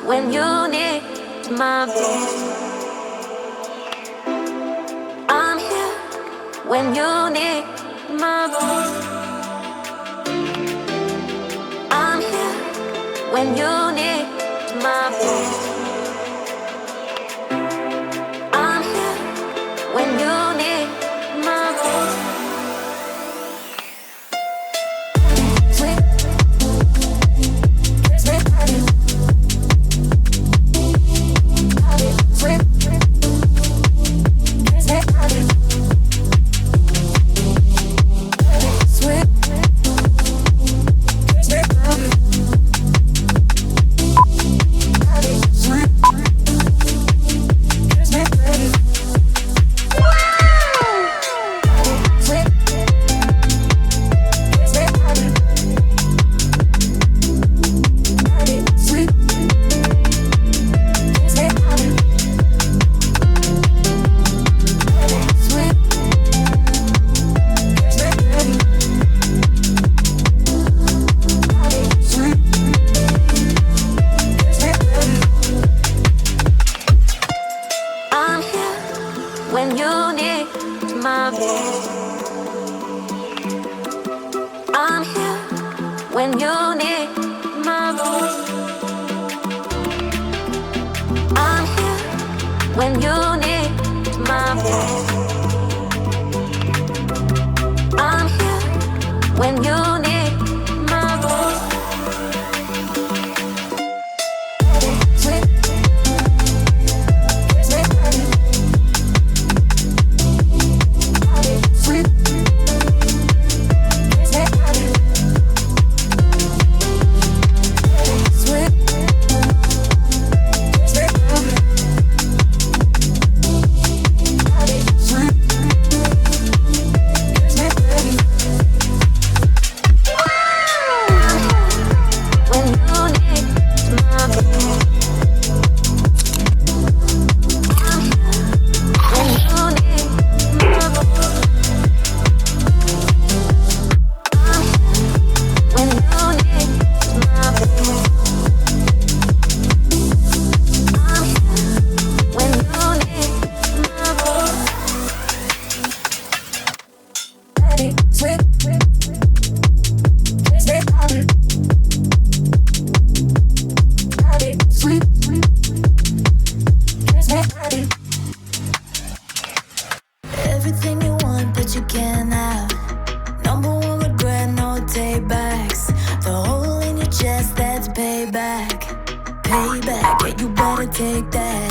when you need my voice. I'm here when you need my voice. I'm here when you need my voice. I'm here when you need my voice. Sweet, sweet, sweet, when you need my voice. I'm here when you need my voice. I'm here when you need my voice. I'm here when you need my voice. Sweet, everything you want, but you can't have. Number one regret, no takebacks. The hole in your chest, that's payback. Payback, yeah, you better take that.